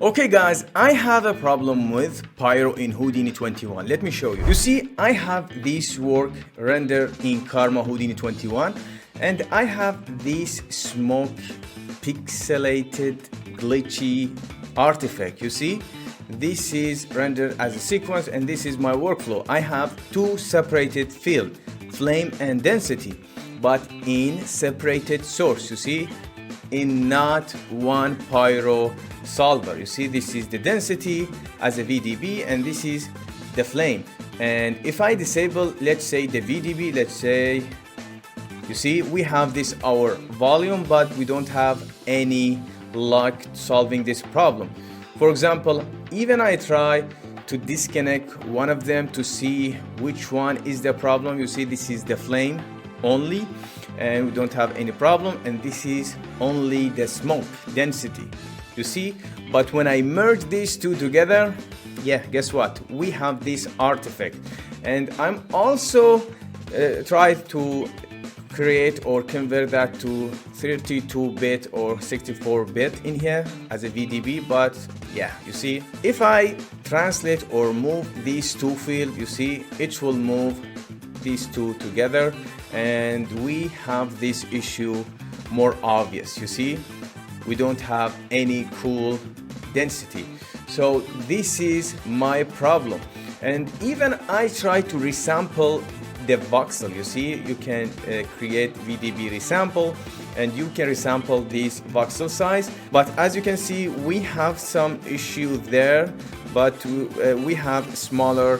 Okay guys, I have a problem with Pyro in Houdini 21. Let me show you. You see, I have this work rendered in Karma Houdini 21 and I have this smoke pixelated glitchy artifact. You see, this is rendered as a sequence and this is my workflow. I have two separated fields, flame and density, but in separated source. You see, in not one Pyro solver. You see, this is the density as a VDB and this is the flame. And if I disable, let's say the VDB, let's say, you see, we have this our volume, but we don't have any luck solving this problem. For example, even I try to disconnect one of them to see which one is the problem. You see, this is the flame only and we don't have any problem, and this is only the smoke density. You see, but when I merge these two together, yeah, guess what? We have this artifact. And I'm also try to create or convert that to 32-bit or 64-bit in here as a VDB. But yeah, you see, if I translate or move these two fields, you see, it will move these two together and we have this issue more obvious. You see, we don't have any cool density. So this is my problem. And even I try to resample the voxel. You see, you can create VDB resample and you can resample this voxel size. But as you can see, we have some issue there, but we have smaller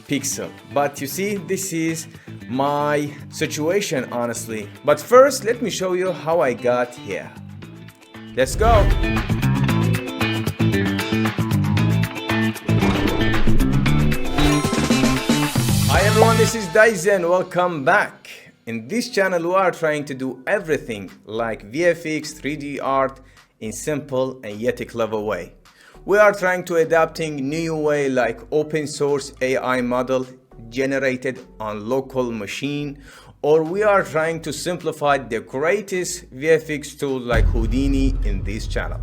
pixel. But you see, this is my situation, honestly. But first, let me show you how I got here. Let's go. Hi everyone, this is Dyson. Welcome back. In this channel, we are trying to do everything like VFX, 3D art in simple and yet clever way. We are trying to adapting new way like open source AI model generated on local machine, or we are trying to simplify the greatest VFX tool like Houdini in this channel.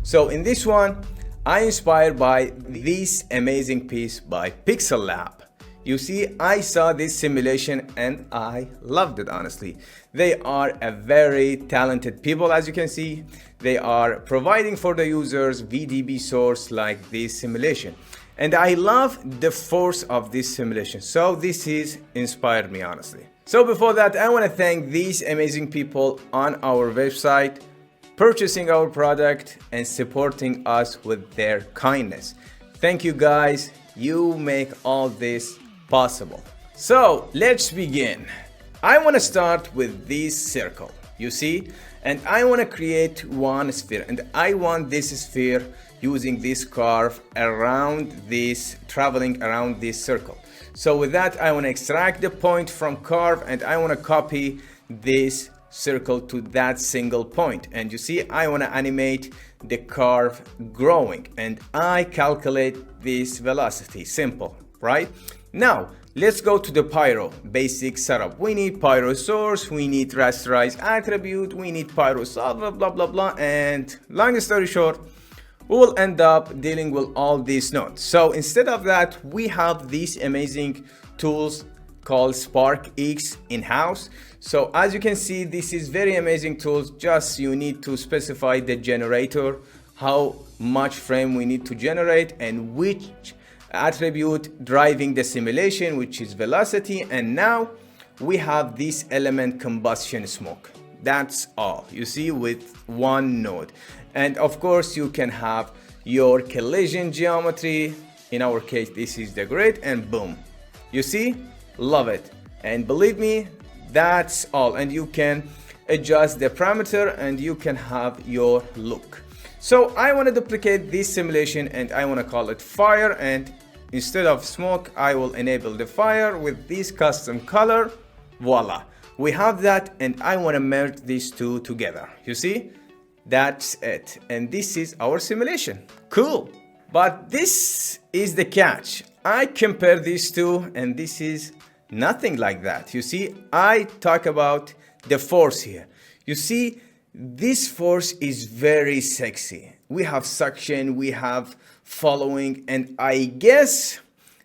So in this one, I inspired by this amazing piece by Pixelated. You see, I saw this simulation and I loved it, honestly. They are a very talented people, as you can see. They are providing for the users VDB source like this simulation. And I love the force of this simulation. So this is inspired me, honestly. So before that, I want to thank these amazing people on our website, purchasing our product and supporting us with their kindness. Thank you guys. You make all this possible. So let's begin. I want to start with this circle, you see, and I want to create one sphere, and I want this sphere using this curve around this, traveling around this circle. So with that, I want to extract the point from curve and I want to copy this circle to that single point. And you see, I want to animate the curve growing and I calculate this velocity. Simple, right? Now, let's go to the Pyro basic setup. We need Pyro source, we need rasterized attribute, we need Pyro solver, blah, blah, blah. And long story short, we will end up dealing with all these nodes. So instead of that, we have these amazing tools called SparkX in-house. So as you can see, this is very amazing tools. Just you need to specify the generator, how much frame we need to generate and which attribute driving the simulation, which is velocity. And now we have this element combustion smoke. That's all, you see, with one node. And of course you can have your collision geometry. In our case, this is the grid, and boom, you see, love it. And believe me, that's all. And you can adjust the parameter and you can have your look. So I want to duplicate this simulation and I want to call it fire, and instead of smoke, I will enable the fire with this custom color. Voila, we have that, and I want to merge these two together. You see, that's it. And this is our simulation. Cool. But this is the catch. I compare these two and this is nothing like that. You see, I talk about the force here. You see, this force is very sexy. we have suction, we have following, and I guess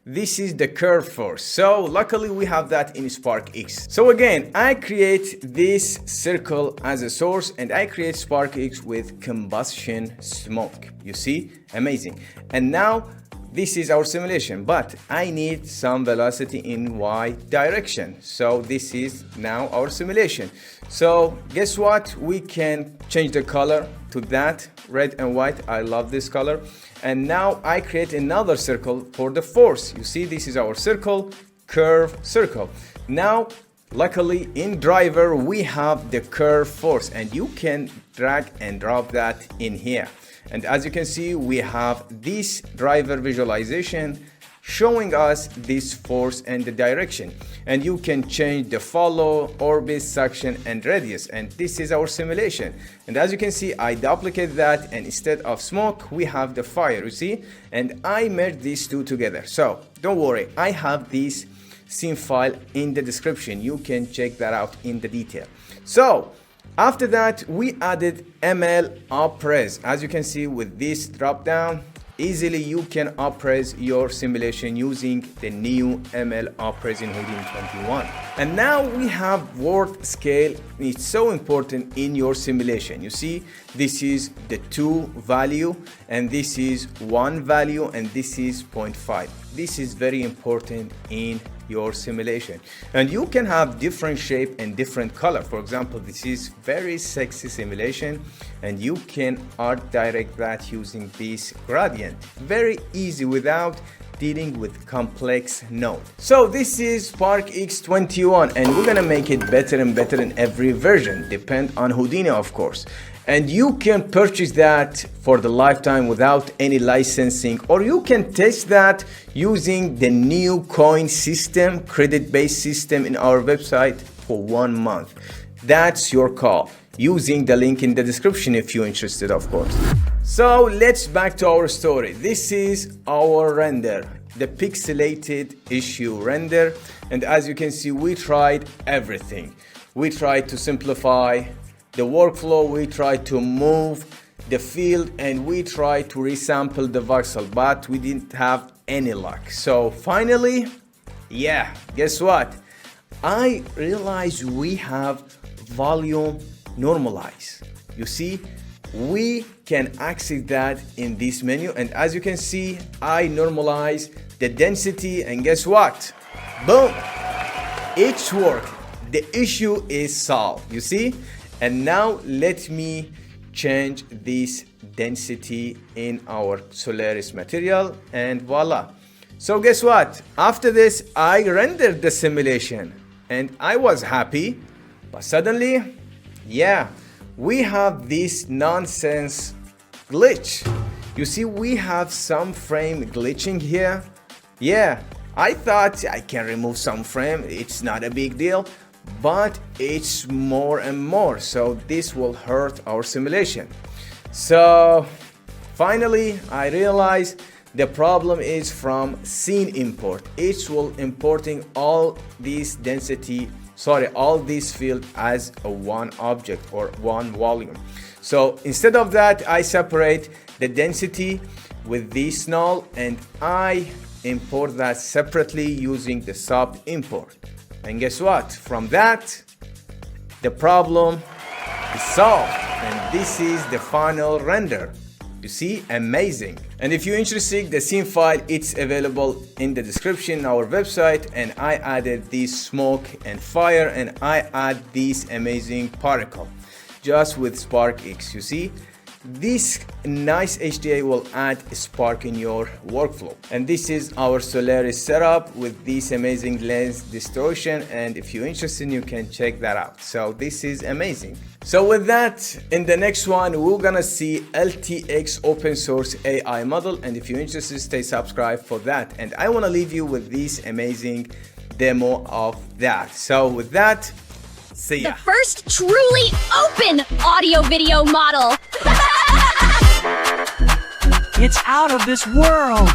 this is the curve force. So luckily we have that in SparkX. So again, I create this circle as a source and I create SparkX with combustion smoke. You see, amazing. And now this is our simulation, but I need some velocity in Y direction. So this is now our simulation. So guess what? We can change the color to that, red and white. I love this color. And now I create another circle for the force. You see, this is our circle, curve, circle. Now, luckily in driver, we have the curve force and you can drag and drop that in here. And as you can see, we have this driver visualization showing us this force and the direction. And you can change the follow, orbit, suction, and radius. And this is our simulation. And as you can see, I duplicate that, and instead of smoke, we have the fire, you see? And I merge these two together. So don't worry, I have this scene file in the description. You can check that out in the detail. So after that, we added ML up-res. As you can see with this drop down, easily you can up-res your simulation using the new ML up-res in Houdini 21. And now we have word scale. It's so important in your simulation. You see, this is the 2 value and this is 1 value and this is 0.5. This is very important in your simulation, and you can have different shape and different color. For example, this is very sexy simulation and you can art direct that using this gradient. Very easy without dealing with complex node. So this is SparkX 21 and we're gonna make it better and better in every version, depend on Houdini of course. And you can purchase that for the lifetime without any licensing, or you can test that using the new coin system, credit-based system in our website for 1 month. That's your call, using the link in the description if you're interested, of course. So let's back to our story. This is our render, the pixelated issue render. And as you can see, we tried everything. We tried to simplify the workflow, we try to move the field, and we try to resample the voxel, but we didn't have any luck. So finally, yeah, guess what? I realized we have volume normalize. You see, we can access that in this menu, and as you can see, I normalize the density, and guess what? Boom! It's worked. The issue is solved, you see? And now let me change this density in our Solaris material and voila. So guess what? After this, I rendered the simulation and I was happy, but suddenly, yeah, we have this nonsense glitch. You see, we have some frame glitching here. Yeah, I thought I can remove some frame. It's not a big deal. But it's more and more, so this will hurt our simulation. So finally I realized the problem is from scene import. It will importing all this density, all this field as a one object or one volume. So instead of that, I separate the density with this null and I import that separately using the sub import. And guess what? From that, the problem is solved. And this is the final render. You see, amazing. And if you're interested, the scene file, it's available in the description on our website. And I added this smoke and fire, and I add this amazing particle just with SparkX. You see, this nice HDA will add a spark in your workflow. And this is our Solaris setup with this amazing lens distortion. And if you're interested, you can check that out. So this is amazing. So with that, in the next one, we're gonna see LTX open source AI model. And if you're interested, stay subscribed for that. And I wanna leave you with this amazing demo of that. So with that, see ya. The first truly open audio video model. It's out of this world.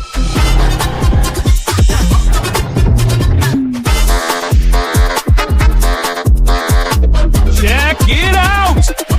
Check it out!